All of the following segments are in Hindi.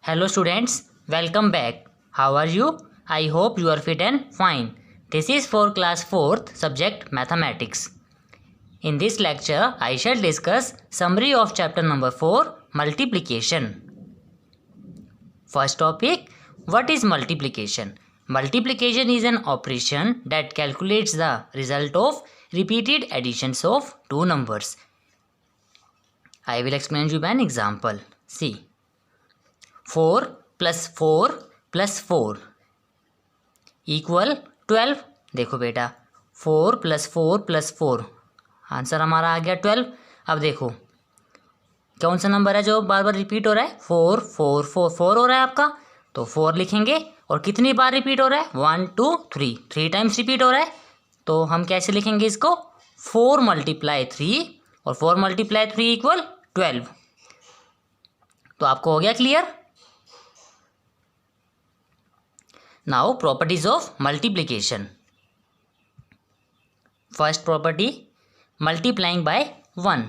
Hello students, welcome back. How are you? I hope you are fit and fine. This is for class 4th subject mathematics. In this lecture, I shall discuss summary of chapter number 4 multiplication. First topic, what is multiplication? Multiplication is an operation that calculates the result of repeated additions of two numbers. I will explain you by an example. See. 4 plus 4 plus 4 equal 12। देखो बेटा 4 plus 4 plus 4 आंसर हमारा आ गया 12। अब देखो कौन सा नंबर है जो बार बार रिपीट हो रहा है? 4 4 4 4 हो रहा है आपका, तो 4 लिखेंगे। और कितनी बार रिपीट हो रहा है? 1 2 3 3 टाइम्स रिपीट हो रहा है, तो हम कैसे लिखेंगे इसको? 4 मल्टीप्लाई 3 और 4 मल्टीप्लाई 3 इक्वल 12। तो आपको हो गया clear? Now properties of multiplication. First property, multiplying by 1.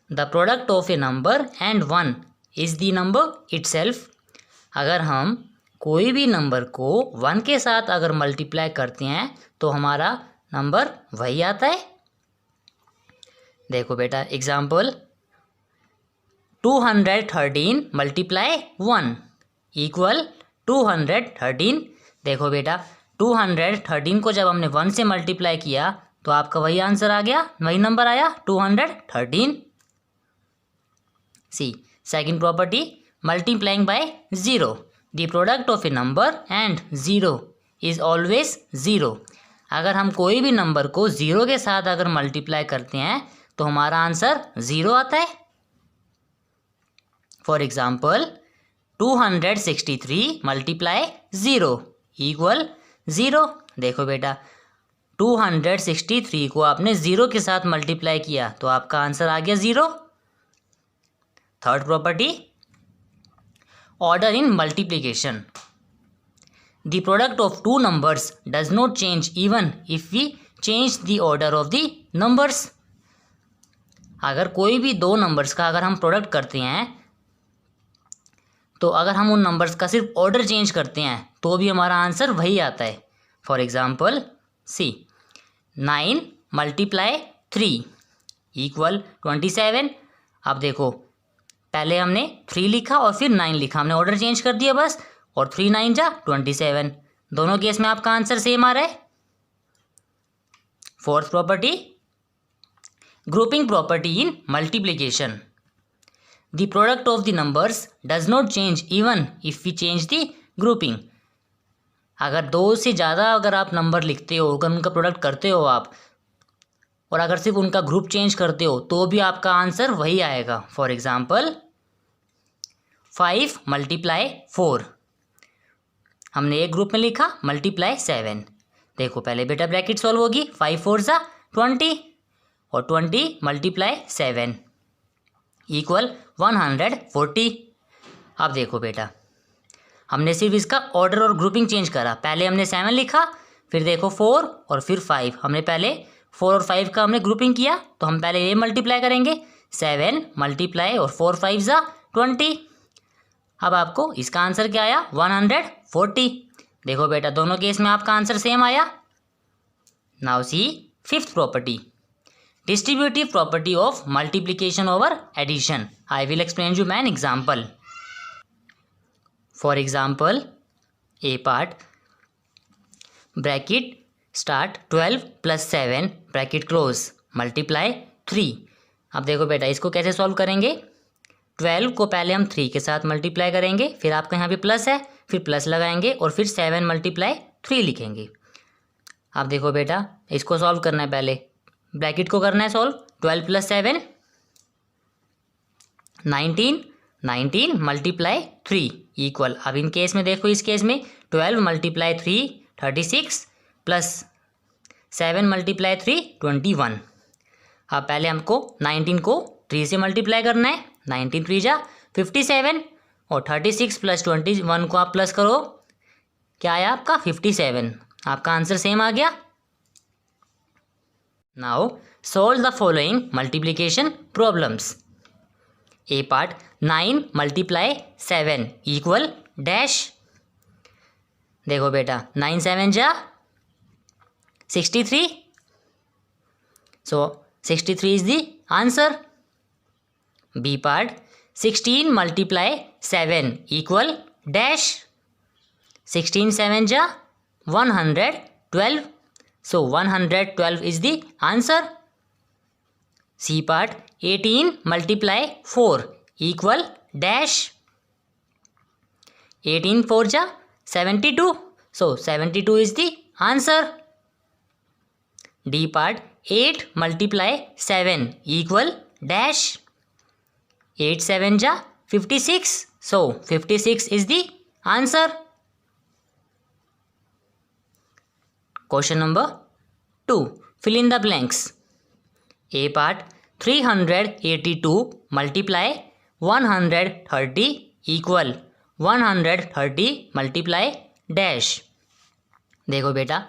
The product of a number and 1 is the number itself. अगर हम कोई भी नंबर को 1 के साथ अगर मल्टीप्लाई करते हैं तो हमारा नंबर वही आता है। देखो बेटा एग्जाम्पल 213 मल्टीप्लाई 1 इक्वल 213। देखो बेटा 213 को जब हमने 1 से मल्टीप्लाई किया तो आपका वही आंसर आ गया, वही नंबर आया 213। C second property, multiplying by 0। The product of a number and 0 is always 0। अगर हम कोई भी नंबर को 0 के साथ अगर मल्टीप्लाई करते हैं तो हमारा आंसर 0 आता है। For example 263 multiply 0 equal 0। देखो बेटा 263 को आपने 0 के साथ मल्टीप्लाई किया तो आपका आंसर आ गया 0। Third property, order in multiplication. The product of two numbers does not change even if we change the order of the numbers. अगर कोई भी दो नंबर्स का अगर हम प्रोडक्ट करते हैं तो अगर हम उन नंबर्स का सिर्फ ऑर्डर चेंज करते हैं तो भी हमारा आंसर वही आता है। For example C 9 multiply 3 equal 27। अब देखो पहले हमने 3 लिखा और फिर 9 लिखा, हमने ऑर्डर चेंज कर दिया बस, और 3 9 जा 27। दोनों केस में आपका आंसर सेम आ रहा है। Fourth property, grouping property in multiplication. The product of the numbers does not change even if we change the grouping. अगर दो से ज़्यादा अगर आप नंबर लिखते हो, अगर उनका प्रोडक्ट करते हो आप, और अगर सिर्फ उनका ग्रुप चेंज करते हो तो भी आपका आंसर वही आएगा। फॉर एग्जाम्पल 5 मल्टीप्लाई 4 हमने एक ग्रुप में लिखा, मल्टीप्लाई 7। देखो पहले बेटा ब्रैकेट सॉल्व होगी, 5 4 जा 20 और 20 मल्टीप्लाई 7 इक्वल 140। अब देखो बेटा हमने सिर्फ इसका ऑर्डर और ग्रुपिंग चेंज करा, पहले हमने 7 लिखा, फिर देखो 4 और फिर 5। हमने पहले 4 और 5 का हमने ग्रुपिंग किया तो हम पहले ये मल्टीप्लाई करेंगे, 7 मल्टीप्लाई और 4 5 जा 20। अब आपको इसका आंसर क्या आया? 140। देखो बेटा दोनों केस में आपका आंसर सेम आया। Now C fifth property, distributive property of multiplication over addition. I will explain you an example. For example, A part, bracket start 12 plus 7 bracket close multiply 3। अब देखो बेटा इसको कैसे सॉल्व करेंगे? 12 को पहले हम 3 के साथ मल्टीप्लाई करेंगे, फिर आपका यहाँ पे प्लस है, फिर प्लस लगाएंगे और फिर 7 मल्टीप्लाई 3 लिखेंगे। अब देखो बेटा इसको सॉल्व करना है, पहले ब्रैकेट को करना है सॉल्व। 12 प्लस 7 19 19 मल्टीप्लाई 3 इक्वल, अब इन केस में देखो, इस केस में 12 मल्टीप्लाई 3 36 प्लस 7 मल्टीप्लाई 3 21। अब पहले हमको 19 को 3 से मल्टीप्लाई करना है, 19 3 जा 57 और 36 प्लस 21 को आप प्लस करो, क्या आया आपका? 57। आपका आंसर सेम आ गया। Now solve the following multiplication problems. A part 9 multiply 7 equal dash. देखो बेटा 9 7 जा 63, so 63 is the answer. B part 16 multiply 7 equal dash. 16 7 जा 112, so 112 is the answer. C part 18 multiply 4 equal dash। 18 4 जा 72, so 72 is the answer. D part 8 multiply 7 equal dash। 8 7 जा 56, so 56 is the answer. Question number 2. Fill in the blanks. A part 382 multiply 130 equal 130 multiply dash। देखो बेटा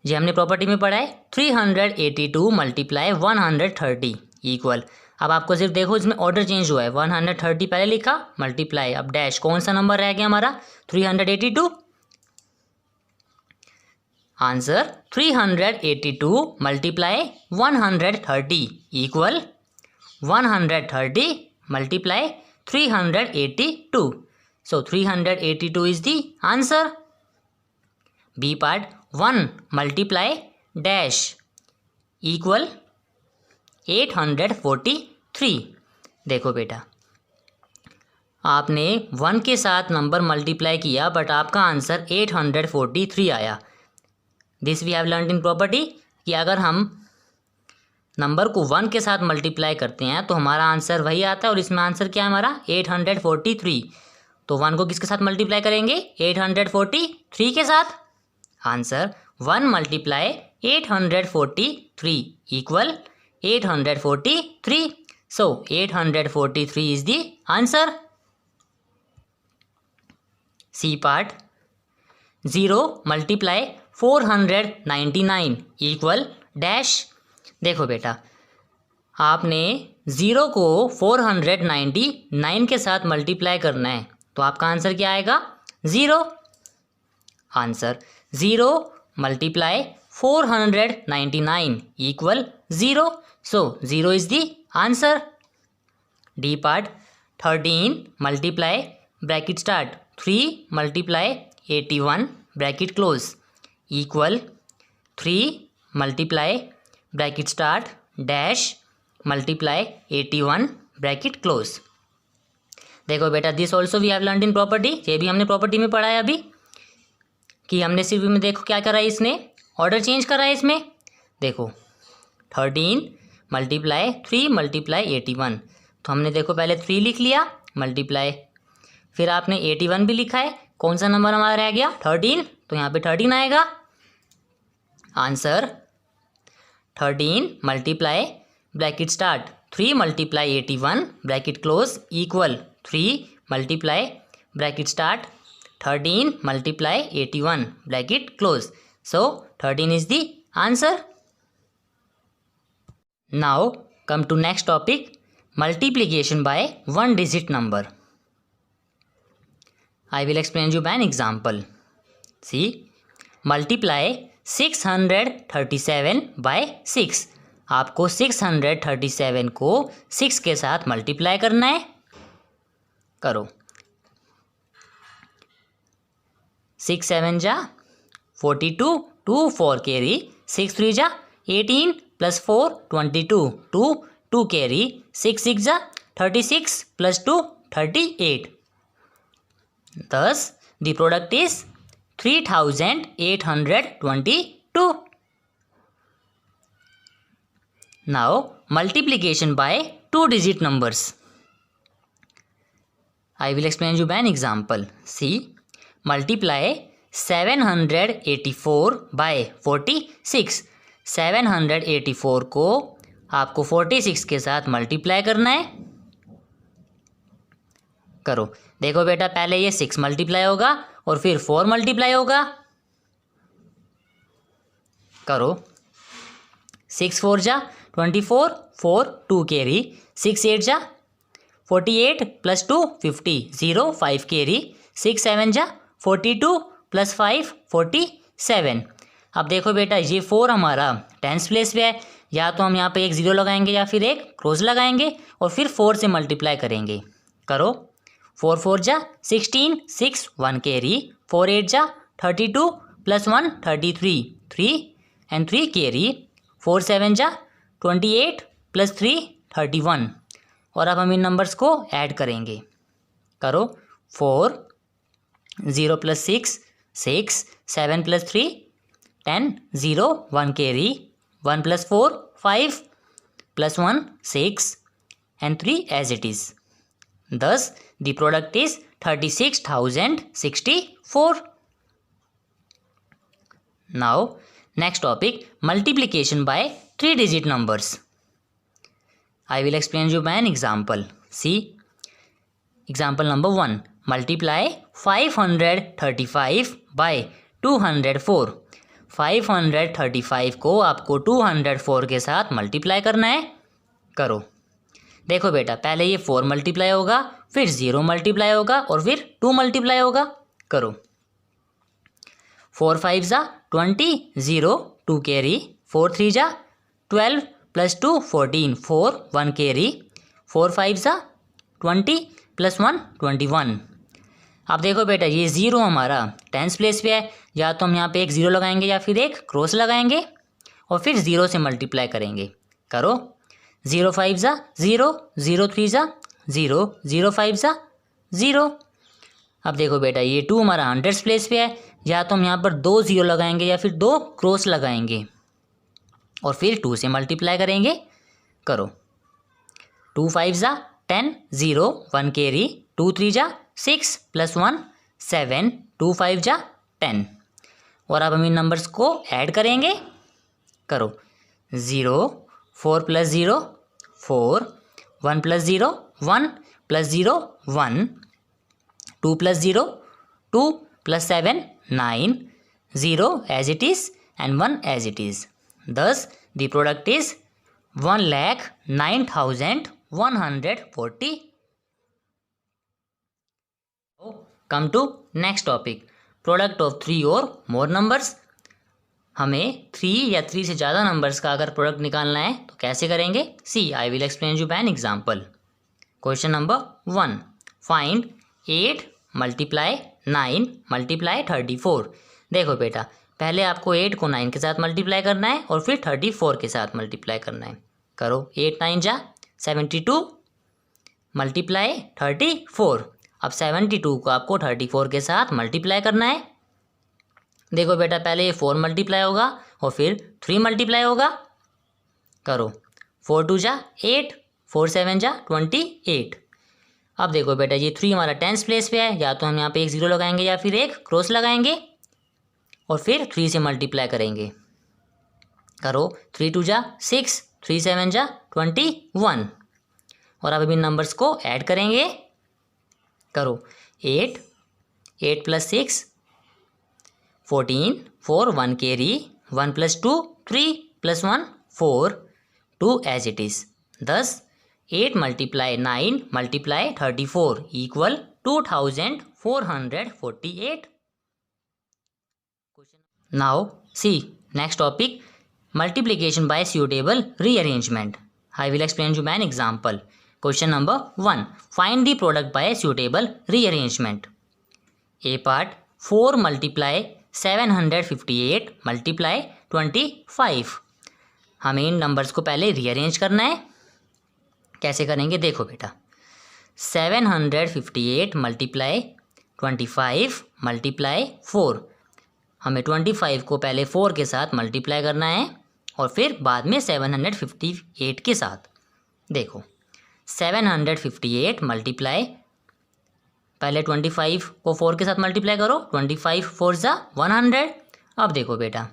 जी हमने प्रॉपर्टी में पढ़ा है 382 मल्टीप्लाई 130 इक्वल। अब आपको सिर्फ देखो इसमें ऑर्डर चेंज हुआ है, 130 पहले लिखा मल्टीप्लाई, अब डैश, कौन सा नंबर रह गया हमारा 382। Answer 382 multiply 130 equal 130 multiply 382, so 382 is the answer. B part 1 multiply dash equal 843। देखो बेटा आपने 1 के साथ नंबर मल्टीप्लाई किया बट आपका आंसर 843 आया। This we have learned in property कि अगर हम नंबर को 1 के साथ मल्टीप्लाई करते हैं तो हमारा आंसर वही आता है, और इसमें आंसर क्या है हमारा 843। तो 1 को किसके साथ मल्टीप्लाई करेंगे 843 के साथ। Answer 1 multiply 843 equal 843, so 843 is the answer. C part 0 multiply 499 equal dash. देखो बेटा आपने 0 को 499 के साथ मल्टीप्लाई करना है, तो आपका आंसर क्या आएगा 0। Answer 0 multiply 499 equal 0, so 0 is the answer. D part 13 multiply bracket start 3 multiply 81 bracket close equal 3 multiply bracket start dash multiply 81 bracket close. देखो बेटा this also we have learned in property, ये भी हमने प्रॉपर्टी में पढ़ा है अभी कि हमने सिर्फ में देखो क्या करा है, इसने ऑर्डर चेंज करा है इसमें। देखो 13 मल्टीप्लाई 3 मल्टीप्लाई 81, तो हमने देखो पहले 3 लिख लिया मल्टीप्लाई, फिर आपने 81 भी लिखा है, कौन सा नंबर हमारा रह गया 13, तो यहाँ पे 13 आएगा। Answer 13 multiply bracket start 3 multiply 81 bracket close equal 3 multiply bracket start 13 multiply 81 bracket close, so 13 is the answer. Now come to next topic, multiplication by 1 digit number. I will explain you by an example. See, multiply 637 by 6। आपको 637 को 6 के साथ मल्टीप्लाई करना है, करो। 6 7 जा 42, 2 4 कैरी, 6 3 जा 18 प्लस 4 22, 2 कैरी, 6 6 जा 36 plus 2 38। Thus, the product is 3822. Now, multiplication by 2-digit numbers. I will explain you by an example. See, multiply 784 by 46. 784 को आपको 46 के साथ मल्टीप्लाई करना है, करो। देखो बेटा पहले ये 6 मल्टीप्लाई होगा और फिर 4 मल्टीप्लाई होगा, करो। 6 4 जा 24, 4 2 कैरी, 6 8 जा 48 प्लस 2 50, 0 5 कैरी, 6 7 जा 42 प्लस 5 47। अब देखो बेटा ये 4 हमारा टेंस प्लेस पे है, या तो हम यहाँ पे एक ज़ीरो लगाएंगे या फिर एक क्रॉस लगाएंगे और फिर 4 से मल्टीप्लाई करेंगे। करो, 4 4 जा 16, 6 1 कैरी, 4 8 जा 32 प्लस 1 33, 3 एंड 3 कैरी, 4 7 जा 28 प्लस 3 31। और अब हम इन नंबर्स को ऐड करेंगे। करो, 4 0 plus 6 6, 7 plus 3 10, 0 1 carry, 1 plus 4 5 plus 1 6 and 3 as it is. Thus the product is 36,064. Now next topic, multiplication by 3-digit numbers. I will explain you by an example. See, example number 1. Multiply 535 by 204. 535 को आपको 204 के साथ मल्टीप्लाई करना है। करो, देखो बेटा पहले ये 4 मल्टीप्लाई होगा, फिर 0 मल्टीप्लाई होगा और फिर 2 मल्टीप्लाई होगा। करो, 4 5 जा 20, 0 2 कैरी, 4 3 जा 12 प्लस 2 14, 4 1 कैरी, 4 5 जा 20 प्लस 1 21। अब देखो बेटा ये 0 हमारा टेंस प्लेस पे है, या तो हम यहाँ पे एक 0 लगाएंगे या फिर एक क्रॉस लगाएंगे और फिर 0 से मल्टीप्लाई करेंगे। करो, 0 5 जा 0, 0 3 जा 0, 0 5 जा 0। अब देखो बेटा ये 2 हमारा हंड्रेड्स प्लेस पे है, या तो हम यहाँ पर 2 0 लगाएंगे या फिर 2 क्रॉस लगाएंगे और फिर 2 से मल्टीप्लाई करेंगे। करो, 2 5 जा 10, 0 1 कैरी, 2 3 जा 6 प्लस 1 7, 2 5 जा 10। और अब हम इन नंबर्स को ऐड करेंगे। करो, 0 4 plus 0 4, 1 plus 0 1 plus 0 1, 2 plus 0 2 plus 7 9, 0 as it is and 1 as it is. Thus the product is 1,09,140. Come to next topic, product of 3 or more numbers. हमें 3 या 3 से ज़्यादा नंबर्स का अगर प्रोडक्ट निकालना है तो कैसे करेंगे? See, I will explain you by an example. Question number 1, find 8 multiply 9 multiply 34. देखो बेटा पहले आपको 8 को 9 के साथ मल्टीप्लाई करना है और फिर 34 के साथ मल्टीप्लाई करना है. करो, 8 9 जा 72 मल्टीप्लाई 34. अब 72 को आपको 34 के साथ मल्टीप्लाई करना है. देखो बेटा पहले ये 4 मल्टीप्लाई होगा और फिर 3 मल्टीप्लाई होगा. करो, 4 2 जा 8, 4 7 जा 28. अब देखो बेटा ये 3 हमारा टेंस प्लेस पे है, या तो हम यहाँ पे एक 0 लगाएंगे या फिर एक क्रॉस लगाएंगे और फिर 3 से मल्टीप्लाई करेंगे. करो, 3 2 जा 6, 3 7 जा 21. और अब इन नंबर्स को ऐड करेंगे. करो, 8 8 plus 6 14, 4 1 carry, 1 plus 2 3 plus 1 4, 2 as it is. Thus 8 multiply 9 multiply 34 equal 2,448. Now see next topic, multiplication by suitable rearrangement. I will explain you by an example. Question number 1, find the product by suitable rearrangement. A part, 4 multiply 758 multiply 25. हमें इन नंबर्स को पहले रीअरेंज करना है. कैसे करेंगे देखो बेटा, 758 मल्टीप्लाई 25 मल्टीप्लाई 4. हमें 25 को पहले 4 के साथ मल्टीप्लाई करना है और फिर बाद में 758 के साथ. देखो 758 मल्टीप्लाई, पहले 25 को 4 के साथ मल्टीप्लाई करो, 25 4 जा 100. अब देखो बेटा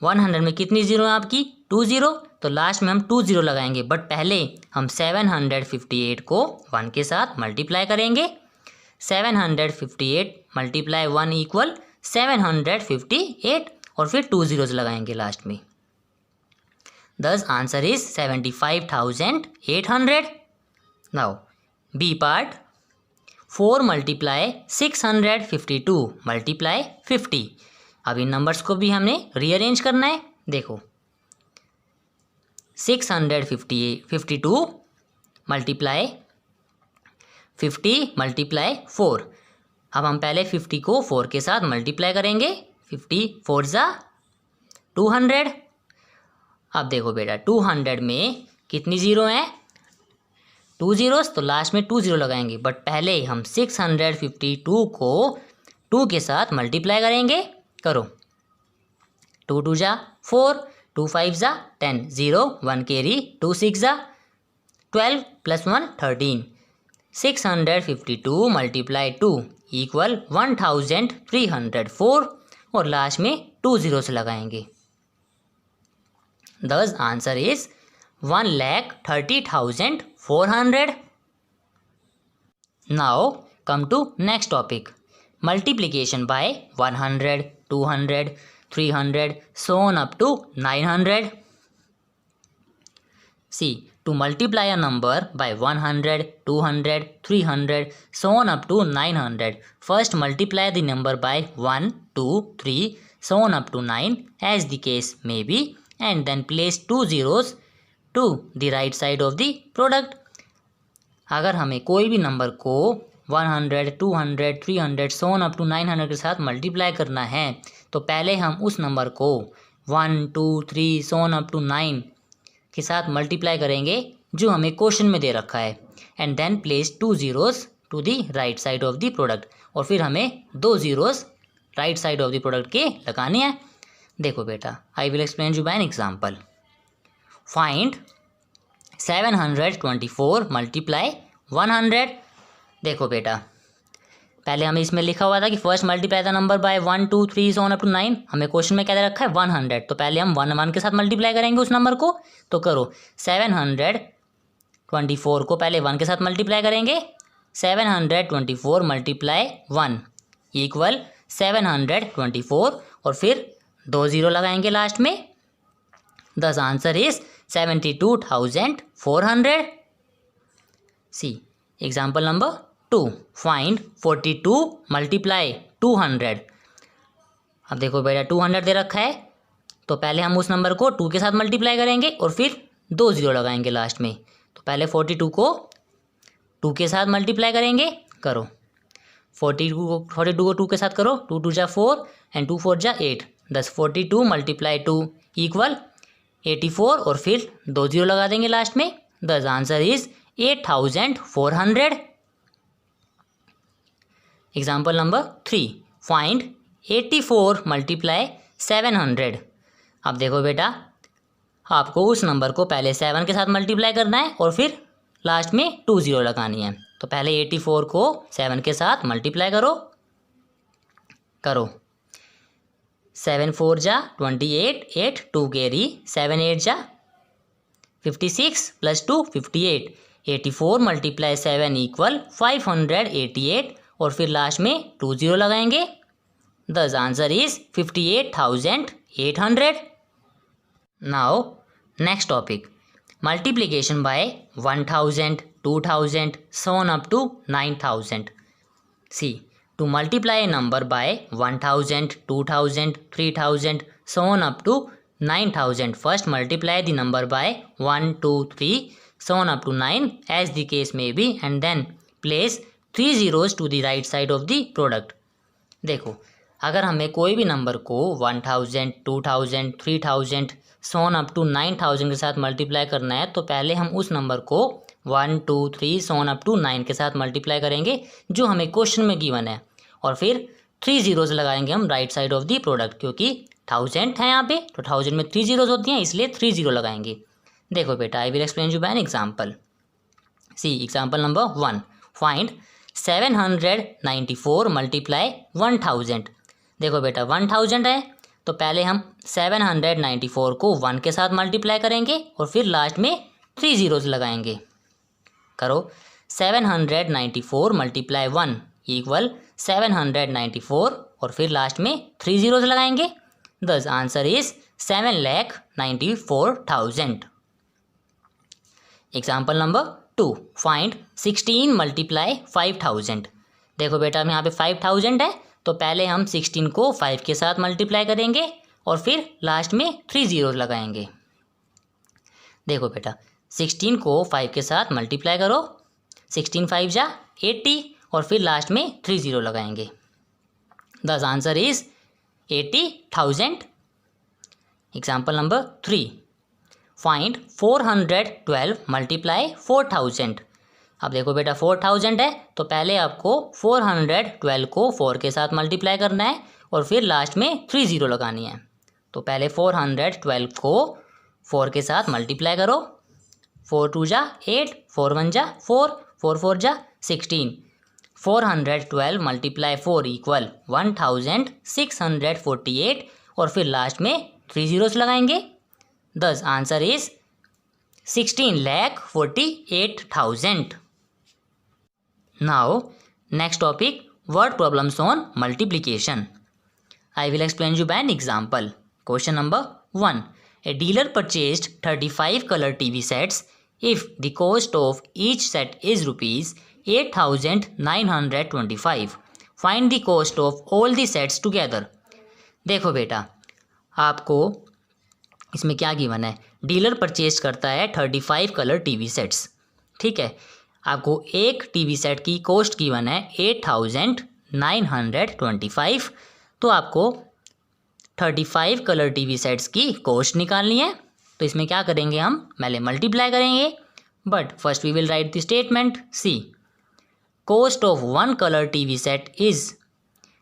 100 में कितनी जीरो है आपकी? 2 0. तो लास्ट में हम 2 0 लगाएंगे, बट पहले हम 758 को 1 के साथ मल्टीप्लाई करेंगे. 758 मल्टीप्लाई 1 इक्वल 758 और फिर 2 zeros लगाएंगे लास्ट में. Thus answer is 75,800. Now B part 4 multiply 652 multiply 50। अब इन नंबर्स को भी हमने रीअरेंज करना है। देखो 652 मल्टीप्लाई 50 मल्टीप्लाई 4। अब हम पहले 50 को 4 के साथ मल्टीप्लाई करेंगे। 50 4 ज़ा 200। अब देखो बेटा 200 में कितनी ज़ीरो हैं? 2 ज़ीरोस, तो लास्ट में 2 ज़ीरो लगाएंगे। बट पहले हम 652 को 2 के साथ मल्टीप्लाई करेंगे। करो 2 2 ज़ा 4, 2 5 ज़ा 10, 0 1 कैरी, 2 6 ज़ा 12 + 1 13। 652 मल्टीप्लाई 2 इक्वल 1304 और लास्ट में 2 ज़ीरोस लगाएंगे। Thus answer is 1,30,400. Now come to next topic. Multiplication by 100, 200, 300 so on up to 900. See, to multiply a number by 100, 200, 300 so on up to 900, first multiply the number by 1, 2, 3 so on up to 9 as the case may be, and then place 2 zeros to the right side of the product. अगर हमें कोई भी नंबर को 100, 200, 300 so on up to 900 के साथ मल्टीप्लाई करना है तो पहले हम उस नंबर को 1, 2, 3 so on up to 9 के साथ मल्टीप्लाई करेंगे जो हमें क्वेश्चन में दे रखा है, and then place 2 zeros to the right side of the product. और फिर हमें 2 zeros right side of the product के लगाने हैं। देखो बेटा, I will explain you by an example. Find 724 multiply 100। देखो बेटा, पहले हमें इसमें लिखा हुआ था कि first multiply the number by 1, 2, 3 so on up to 9। हमें क्वेश्चन में क्या दे रखा है? 100। तो पहले हम 1 1 के साथ मल्टीप्लाई करेंगे उस नंबर को। तो करो 724 को पहले 1 के साथ मल्टीप्लाई करेंगे। 724 मल्टीप्लाई 1 इक्वल 724 और फिर 2 ज़ीरो लगाएंगे लास्ट में। Thus answer is 72,400। See example number 2, find 42 multiply 200। अब देखो बेटा 200 दे रखा है तो पहले हम उस नंबर को 2 के साथ मल्टीप्लाई करेंगे और फिर 2 ज़ीरो लगाएंगे लास्ट में। तो पहले 42 को 2 के साथ मल्टीप्लाई करेंगे। करो 42 को 2 के साथ करो। 2 2 जा 4 एंड 2 4 जा 8। 42 मल्टीप्लाई 2 इक्वल 84 और फिर 2 ज़ीरो लगा देंगे लास्ट में। Thus answer is 8,400। Example number 3, find 84 multiply 700। अब देखो बेटा, आपको उस नंबर को पहले 7 के साथ मल्टीप्लाई करना है और फिर लास्ट में 2 ज़ीरो लगानी है। तो पहले 84 को 7 के साथ मल्टीप्लाई करो। 7 4 जा 28, 8 2 कैरी, 7 8 जा 56 + 2 58। 84 मल्टीप्लाई 7 इक्वल 588 और फिर लास्ट में 2 ज़ीरो लगाएंगे। दस answer is 58,800। Now next topic, multiplication bye 1000, 2000 so on up to 9000. See, to multiply a number by 1000, 2000, 3000 so on up to 9000, first multiply the number by 1, 2, 3 so on up to 9 as the case may be, and then place 3 zeros to the right side of the product. देखो, अगर हमें कोई भी नंबर को 1000, 2000, 3000 so on up to 9000 के साथ मल्टीप्लाई करना है तो पहले हम उस नंबर को 1, 2, 3 so on up to 9 के साथ मल्टीप्लाई करेंगे जो हमें क्वेश्चन में गिवन है, और फिर 3 ज़ीरोज़ लगाएंगे हम right side of the product, क्योंकि 1000 है यहाँ पे तो 1000 में 3 ज़ीरोज़ होती हैं, इसलिए 3 ज़ीरो लगाएंगे। देखो बेटा, I will explain you by an example. See example number 1, find 794 multiply 1000। देखो बेटा 1000 है तो पहले हम 794 को 1 के साथ मल्टीप्लाई करेंगे और फिर लास्ट में 3 ज़ीरोज़ लगाएंगे। करो 794 मल्टीप्लाई 1 इक्वल 794 और फिर लास्ट में 3 ज़ीरोज़ लगाएंगे। दस answer is 7,94,000। Example number 2 find 16 multiply 5000। देखो बेटा अब यहाँ पे 5000 है तो पहले हम 16 को 5 के साथ मल्टीप्लाई करेंगे और फिर लास्ट में 3 जीरोस लगाएंगे। देखो बेटा 16 को 5 के साथ मल्टीप्लाई करो, 16 5 जा 80 और फिर लास्ट में 3 जीरो लगाएंगे। The answer is 80,000। Example number 3 find 412 multiply 4000। अब देखो बेटा 4000 है तो पहले आपको 412 को 4 के साथ मल्टीप्लाई करना है और फिर लास्ट में 3 जीरो लगानी है। तो पहले 412 को 4 के साथ मल्टीप्लाई करो, 4 2 जा 8, 4 1 जा 4, 4 4 जा 16। 412 मल्टीप्लाई 4 इक्वल 1648 और फिर लास्ट में 3 जीरोस लगाएंगे। दस answer is 16,48,000। Now next topic word problems on multiplication. I will explain you by an example. Question number 1. A dealer purchased 35 color TV sets if the cost of each set is rupees 8,925. Find the cost of all the sets together. देखो बेटा आपको इसमें क्या गिवन है, डीलर परचेज करता है 35 कलर टीवी सेट्स। ठीक है, आपको एक टीवी सेट की कॉस्ट गिवन है 8,925। तो आपको 35 कलर टीवी सेट्स की कॉस्ट निकालनी है। तो इसमें क्या करेंगे, हम पहले मल्टीप्लाई करेंगे, but first we will write the statement. See cost of one colour TV set is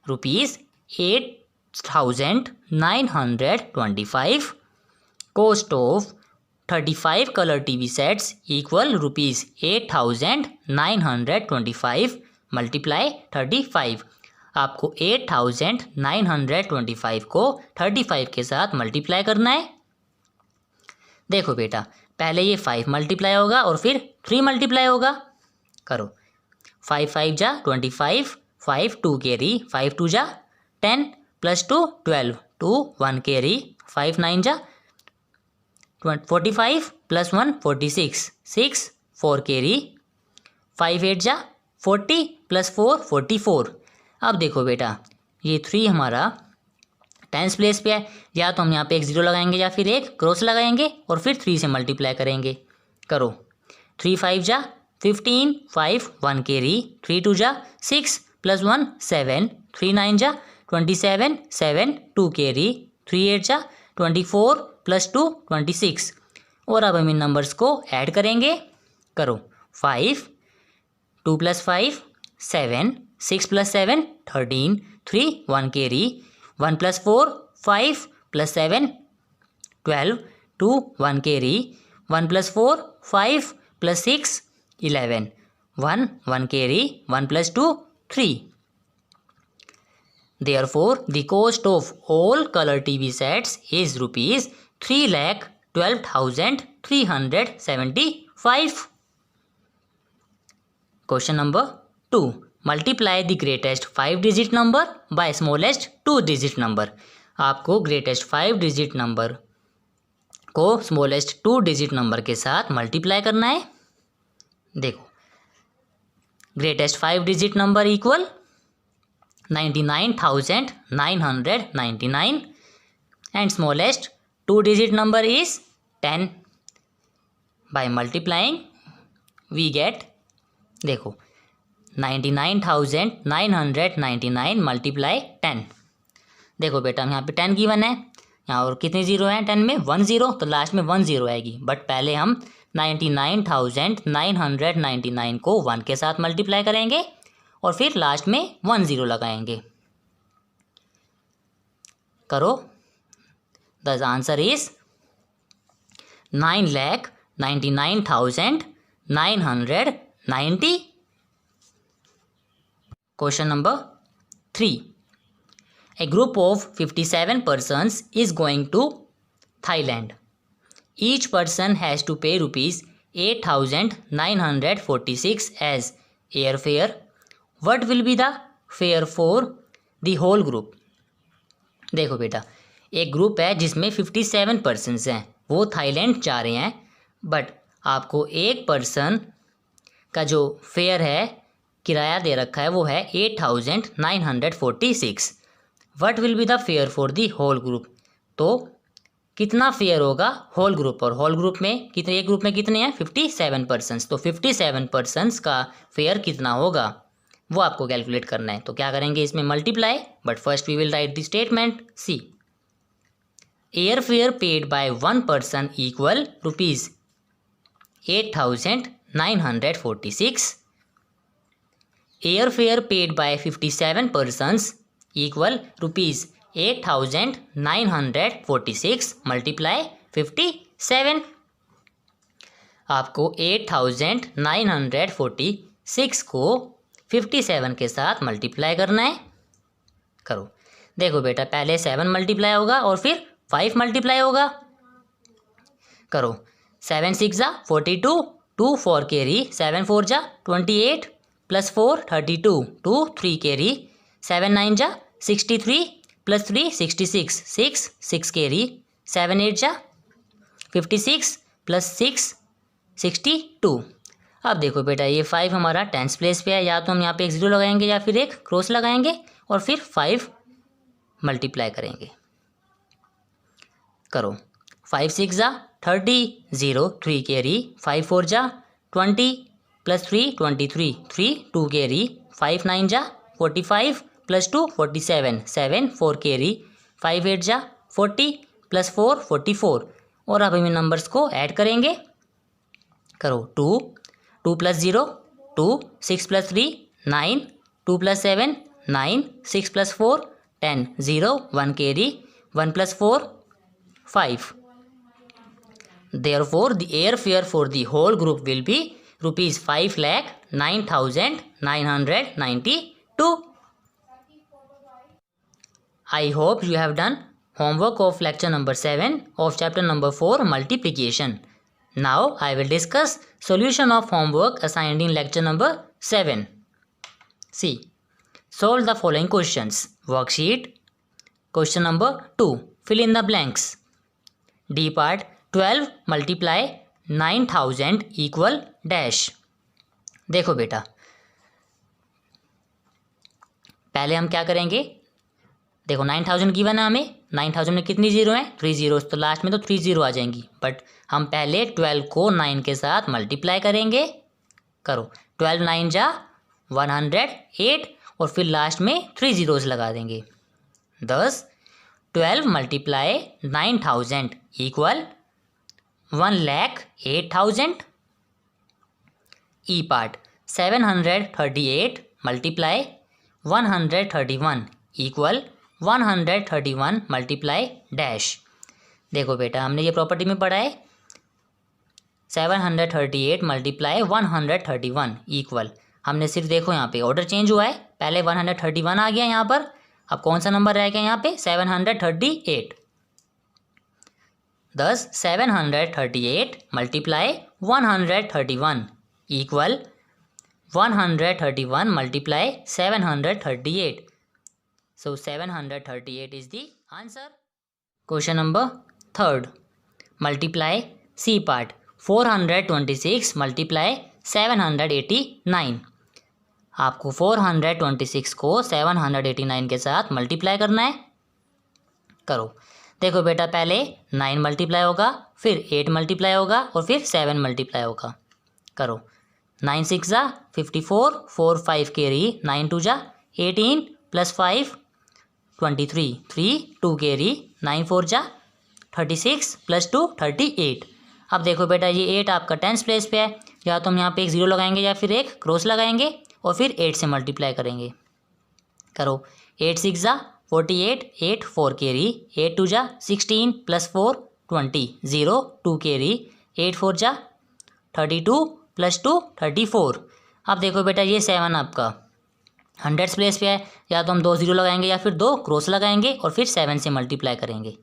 rupees 8,925। Cost of 35 colour TV sets equal rupees 8,925 multiply 35। आपको 8,925 को 35 के साथ मल्टीप्लाई करना है। देखो बेटा पहले ये 5 मल्टीप्लाई होगा और फिर 3 मल्टीप्लाई होगा। करो 5 5 जा 25, 5 2 कैरी, 5 2 जा 10 प्लस 2 12, 2 1 कैरी, 5 9 जा 45 प्लस 1 46, 6 4 कैरी, 5 8 जा 40 प्लस 4 44। अब देखो बेटा ये 3 हमारा टेंस प्लेस पे है, या तो हम यहाँ पे एक जीरो लगाएंगे या फिर एक क्रॉस लगाएंगे और फिर 3 से मल्टीप्लाई करेंगे। करो 3 5 जा 15, 5 1 कैरी, 3 2 जा 6 प्लस 1 7, 3 9 जा 27, 7 2 कैरी, 3 8 जा 24 प्लस 2 26। और अब हम इन नंबर्स को ऐड करेंगे। करो 5 2 plus 5 7, 6 plus 7 13, 3 1 carry, 1 plus 4 5 plus 7 12, 2 1 carry, 1 plus 4 5 plus 6 11, 1 1 carry, 1 plus 2 3। Therefore, the cost of all color TV sets is rupees 3,12,375. Question number 2. Multiply the greatest 5-digit number by smallest 2-digit number. आपको greatest 5-digit number को smallest 2-digit number के साथ मल्टीप्लाई करना है। देखो greatest 5-digit number equal 99,999 and smallest 2-digit number is 10. By multiplying we get, देखो 99,999 मल्टीप्लाई 10। देखो बेटा यहाँ पे 10 गिवन है, यहाँ और कितने जीरो हैं 10 में 1 जीरो, तो लास्ट में 1 जीरो आएगी। बट पहले हम 99,999 को 1 के साथ मल्टीप्लाई करेंगे और फिर लास्ट में 1 जीरो लगाएंगे। करो the answer is 9,99,990। Question number 3. A group of 57 persons is going to Thailand. Each person has to pay rupees 8,946 as airfare. What will be the fare for the whole group? देखो बेटा एक ग्रुप है जिसमें 57 पर्सनस हैं, वो थाईलैंड जा रहे हैं, बट आपको एक पर्सन का जो फेयर है, किराया दे रखा है, वो है 8946। What will be the fare for the whole group. तो कितना फेयर होगा होल ग्रुप, और होल ग्रुप में कितने, एक ग्रुप में कितने हैं 57 पर्सन्स, तो 57 पर्सन्स का फेयर कितना होगा वो आपको कैलकुलेट करना है। तो क्या करेंगे, इसमें multiply, but first we will write the statement. See, air fare paid by one person equal rupees 8946, air fare paid by 57 persons equal rupees 8946 multiply 57। आपको 8946 को 57 के साथ मल्टीप्लाई करना है। करो, देखो बेटा, पहले 7 मल्टीप्लाई होगा और फिर 5 मल्टीप्लाई होगा। करो, 7 6 जा 42, 2 4 कैरी, 7 4 जा 28 प्लस 4 32, 2 3 कैरी, 7 9 जा 63 प्लस 3 66, 6 6 कैरी, 7 8 जा 56 प्लस 6 62। अब देखो बेटा, ये 5 हमारा टेंस प्लेस पे है, या तो हम यहाँ पे एक 0 लगाएंगे या फिर एक क्रॉस लगाएंगे और फिर 5 मल्टीप्लाई करेंगे। करो, 5 6 जा 30, 0 3 कैरी, 5 4 जा 20 प्लस 3 23, 3 2 कैरी, 5 9 जा 45 प्लस 2 47, 7 4 कैरी, 5 8 जा 40 प्लस 4 44। और अब हम इन नंबर्स को ऐड करेंगे। करो, 2 2 plus 0 2, 6 plus 3 9, 2 plus 7 9, 6 plus 4 10, 0 1 carry, 1 plus 4 5। Therefore, the airfare for the whole group will be rupees 5,09,992. I hope you have done homework of lecture number 7 of chapter number 4 multiplication. Now I will discuss solution of homework assigned in lecture number 7. See, solve the following questions. Worksheet. Question number 2. Fill in the blanks. D part, 12 multiply 9000 equal dash. देखो बेटा, पहले हम क्या करेंगे, देखो 9000 गिवन है हमें, 9000 में कितनी जीरो है 3 जीरोस, तो लास्ट में तो 3 जीरो आ जाएंगी, बट हम पहले 12 को 9 के साथ मल्टीप्लाई करेंगे। करो, 12 9 जा 108 और फिर लास्ट में 3 जीरोस लगा देंगे। 10 12 multiply 9000 equal 1,08,000। E part, 738 multiply 131 equal 131 multiply dash. देखो बेटा, हमने ये प्रॉपर्टी में पढ़ा है, 738 मल्टीप्लाई 131 इक्वल, हमने सिर्फ देखो यहाँ पे ऑर्डर चेंज हुआ है, पहले 131 आ गया यहाँ पर, अब कौन सा नंबर रह गया यहाँ पे 738। 10 738 multiply 131 equal 131 multiply 738। So 738 is the answer. Question number 3rd. Multiply C part, 426 multiply 789। आपको 426 को 789 के साथ मल्टीप्लाई करना है। करो, देखो बेटा, पहले 9 मल्टीप्लाई होगा, फिर 8 मल्टीप्लाई होगा और फिर 7 मल्टीप्लाई होगा। करो, 9 6 जा 54, 4 5 कैरी, 9 2 जा 18 प्लस 5 23, 3 2 कैरी, 9 4 जा 36 प्लस 2 38। अब देखो बेटा, ये 8 आपका टेंस प्लेस पे है, या तो हम यहाँ पे एक 0 लगाएंगे या फिर एक क्रॉस लगाएंगे और फिर 8 से मल्टीप्लाई करेंगे। करो, 8 6 जा 48, 8 4 कैरी, 8 2 जा 16 प्लस 4 20, 0 2 कैरी, 8 4 जा 32 प्लस 2 34। अब देखो बेटा, ये 7 आपका हंड्रेड्स प्लेस पे है, या तो हम 2 0 लगाएंगे या फिर 2 क्रॉस लगाएंगे और फिर 7 से मल्टीप्लाई करेंगे।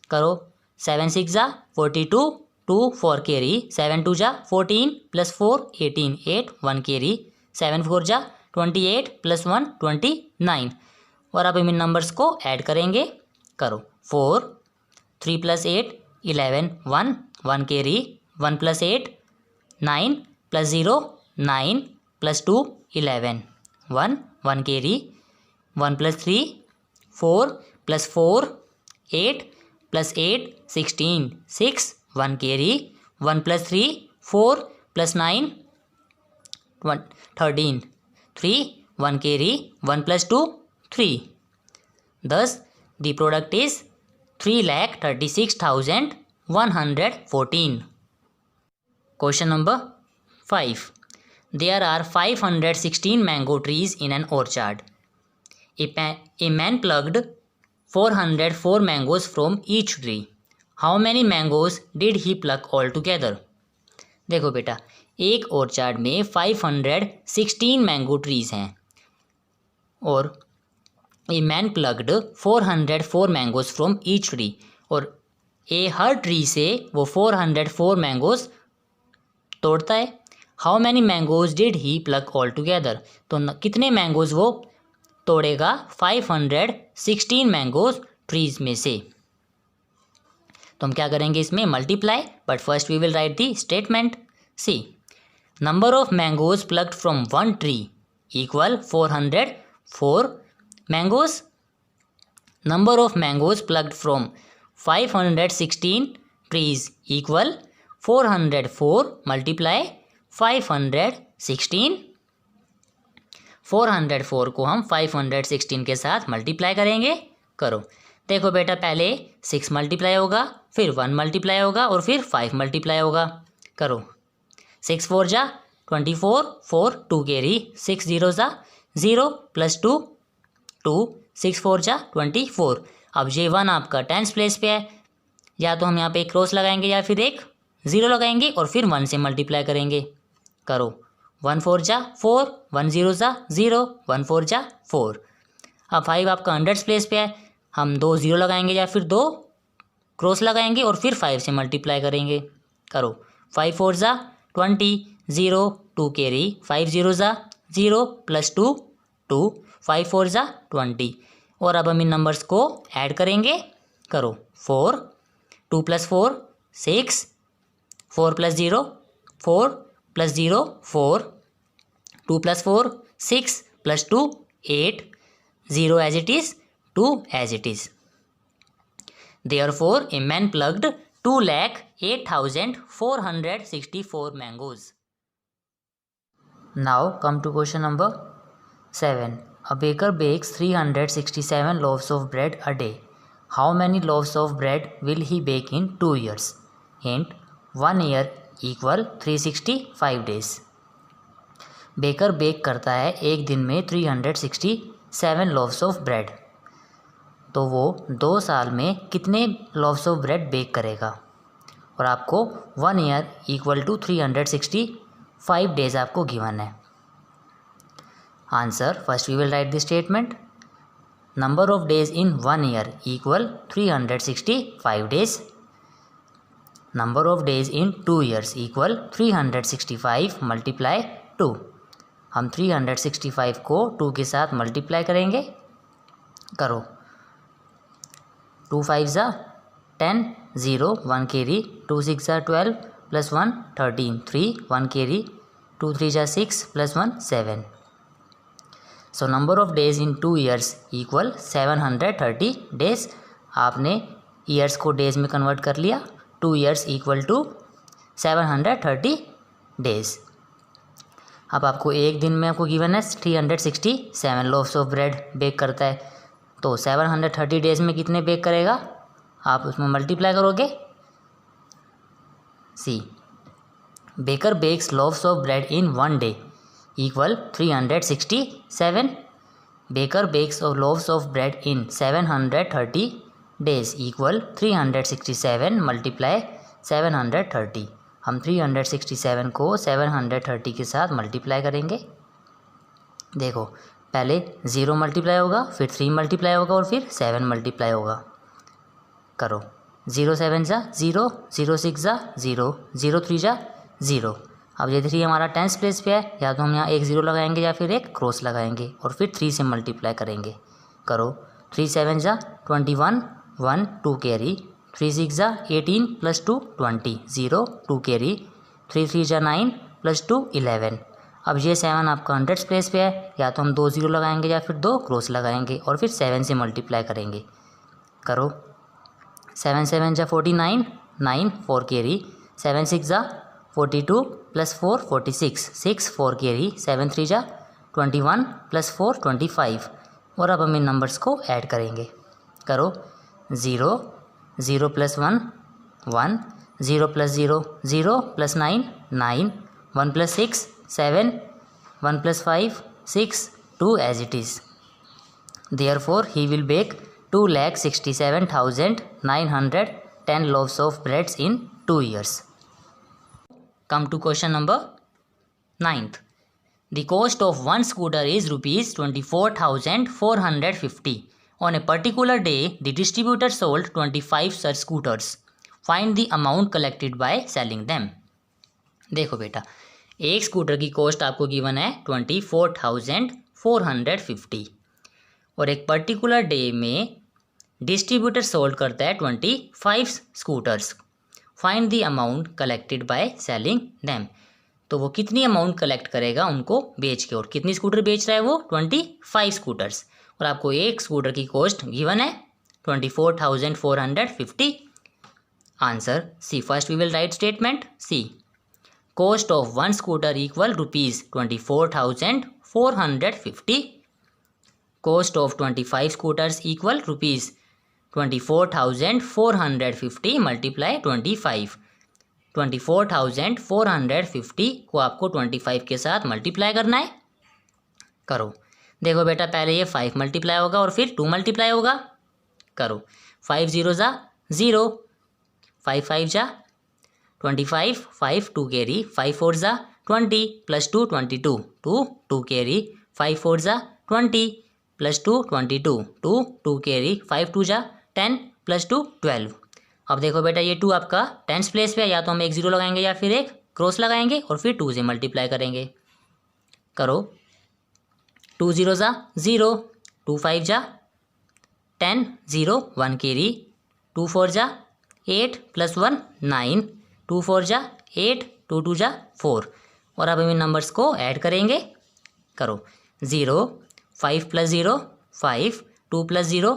करो, 7 6 जा 42, 2 4 कैरी, 7 2 जा 14 प्लस 4 18, 8 1 कैरी, 7 4 जा 28 प्लस 1 29। और अब हम इन नंबर्स को ऐड करेंगे। करो, 4 3 plus 8 11 1 1 carry, 1 plus 8 9 plus 0 9 plus 2 11, 1 1 carry, 1 plus 3 4 plus 4 8 plus 8 16, 6 1 carry, 1 plus 3 4 plus 9 13, 3 1 carry, 1 plus 2 3. Thus the product is 3,36,114. Question number 5. There are 516 mango trees in an orchard. A man plucked 404 mangoes from each tree. How many mangoes did he pluck altogether? देखो बेटा, एक ऑर्चार्ड में 516 मैंगो ट्रीज हैं और a man plugged 404 mangoes from each tree, और हर ट्री से वो 404 मैंगोज तोड़ता है. How many mangoes did he plug all together, तो कितने मैंगोज वो तोड़ेगा 516 मैंगोज ट्रीज में से. तो हम क्या करेंगे इसमें multiply, but first we will write the statement. See, number of mangoes plugged from one tree equal 404 mangoes. Number of mangoes plugged from 516 trees equal 404 multiply 516. 404 को हम 516 के साथ मल्टीप्लाई करेंगे. करो. देखो बेटा, पहले 6 मल्टीप्लाई होगा, फिर 1 मल्टीप्लाई होगा और फिर 5 मल्टीप्लाई होगा. करो. 6 4 जा 24, 4 2 कैरी, 6 0 जा 0 प्लस 2 2, 6 4 जा 24. अब ये 1 आपका टेंस प्लेस पे है, या तो हम यहाँ पे एक क्रॉस लगाएंगे या फिर एक 0 लगाएंगे और फिर 1 से मल्टीप्लाई करेंगे. करो. 1 4 जा 4, 1 0 जा 0, 1 4 जा 4. अब 5 आपका हंड्रेड्स प्लेस पे है, हम 2 0 लगाएंगे या फिर 2 क्रॉस लगाएंगे और फिर 5 से मल्टीप्लाई करेंगे. करो. 5 4 जा 20, 0 2 कैरी, 5 0 जा 0 प्लस 2 2, 5 4 जा 20. और अब हम इन नंबर्स को ऐड करेंगे. करो. 4 2 plus 4 6, 4 plus 0 4 plus 0 4, 2 plus 4 6 plus 2 8, 0 as it is, 2 as it is. Therefore, a man plucked 2,08,464 mangoes. Now come to question number 7. A baker bakes 367 loaves of bread a day. How many loaves of bread will he bake in 2 years? Hint: 1 year equal 365 days. Baker bake करता है एक दिन में 367 लोव्स ऑफ ब्रेड. तो वो 2 साल में कितने लोव्स ऑफ ब्रेड बेक करेगा, और आपको 1 ईयर इक्वल टू 365 डेज आपको गिवन है. Answer, first we will write the statement. Number of days in 1 year equal 365 days. Number of days in 2 years equal 365 multiply 2. हम 365 को 2 के साथ मल्टीप्लाई करेंगे. करो. 2 5 जा 10, 0 1 कैरी, 2 6 जा 12 प्लस 1 13, 3 1 कैरी, 2 3 जा 6 plus 1 7. So number of days in 2 years equal 730 days. आपने ईयर्स को डेज में कन्वर्ट कर लिया. 2 ईयर्स इक्वल टू 730 डेज. अब आपको एक दिन में आपको गिवन है 367 लोव्स ऑफ ब्रेड बेक करता है, तो 730 डेज में कितने बेक करेगा आप उसमें मल्टीप्लाई करोगे. See, baker bakes loaves of bread in 1 day equal 367. Baker bakes loaves of bread in 730 days equal 367 multiply 730. हम 367 को 730 के साथ मल्टीप्लाई करेंगे. देखो, पहले 0 मल्टीप्लाई होगा, फिर 3 मल्टीप्लाई होगा और फिर 7 मल्टीप्लाई होगा. करो. 0 7 जा 0, 0 6 जा 0, 0 3 जा 0. अब ये 3 हमारा टेंस प्लेस पे है, या तो हम यहाँ एक 0 लगाएंगे या फिर एक क्रॉस लगाएंगे और फिर 3 से मल्टीप्लाई करेंगे. करो. 3 7 जा 21, 1 2 कैरी, 3 6 जा 18 प्लस 2 20, 0 2 कैरी, 3 3 जा 9 प्लस 2 11. अब ये 7 आपका 100 प्लेस पे है, या तो हम 2 0 लगाएंगे या फिर 2 क्रॉस लगाएंगे और फिर 7 से मल्टीप्लाई करेंगे। करो, 7 7 जा 49, 9 4 कैरी, 7 6 जा 42 प्लस 4 46, 6 4 कैरी, 7 3 जा 21 प्लस 4 25। और अब हम इन नंबर्स को ऐड करेंगे। करो, 0 0 plus 1 1, 0 plus 0 0 plus 9 9, 1 plus 6 7, 1 plus 5 6, 2 as it is. Therefore, he will bake 2,67,910 loaves of breads in 2 years. Come to question number 9th. The cost of one scooter is rupees 24,450. On a particular day, the distributor sold 25 such scooters. Find the amount collected by selling them. देखो बेटा, एक स्कूटर की कॉस्ट आपको गिवन है 24,450 और एक पर्टिकुलर डे में डिस्ट्रीब्यूटर सोल्ड करता है 25 scooters. Find the amount collected by selling them. तो वो कितनी अमाउंट कलेक्ट करेगा उनको बेच के, और कितनी स्कूटर बेच रहा है वो 25 स्कूटर्स, और आपको एक स्कूटर की कॉस्ट गिवन है 24,450। Answer see. First we will write statement see. Cost of one scooter equal rupees 24,450. Cost of 25 scooters equal rupees 24,450 multiply 25. 24,450 को आपको 25 के साथ मल्टीप्लाई करना है। करो, देखो बेटा, पहले ये 5 मल्टीप्लाई होगा और फिर 2 मल्टीप्लाई होगा। करो, 5 0 जा 0, 5 5 जा 25, 5 2 कैरी, 5 4 जा 20 प्लस 2 22, 2 2 कैरी, 5 4 जा 20 प्लस 2 22, 2 2 कैरी, 5 2 जा 10 प्लस 2 12। अब देखो बेटा, ये 2 आपका 10 प्लेस पे है, या तो हम एक 0 लगाएंगे या फिर एक क्रॉस लगाएंगे और फिर 2 से मल्टीप्लाई करेंगे। करो, 2 0 जा 0, 2 5 जा 10, 0 1 कैरी, 2 4 जा 8 प्लस 1 9, 2 4 जा 8, 2 2 जा 4। और अब हम इन नंबर्स को ऐड करेंगे। करो, 0 5 plus 0 5, 2 plus 0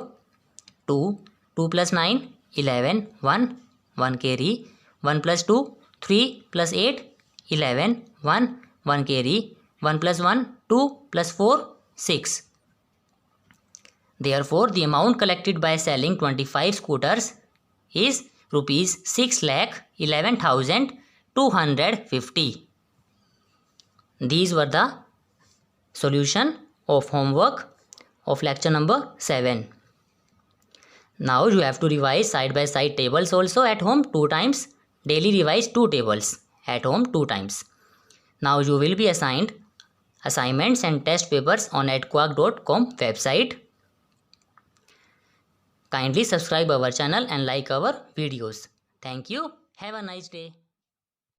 2, 2 plus 9 11, 1 1 carry, 1 plus 2 3 plus 8 11, 1 1 carry, 1 plus 1 2 plus 4 6। Therefore, the amount collected by selling 25 scooters is rupees 6,11,250. These were the solution of homework of lecture number 7. Now you have to revise side by side tables also at home 2 times. Daily revise 2 tables at home 2 times. Now you will be assigned assignments and test papers on edquark.com website. Kindly subscribe our channel and like our videos. Thank you. Have a nice day.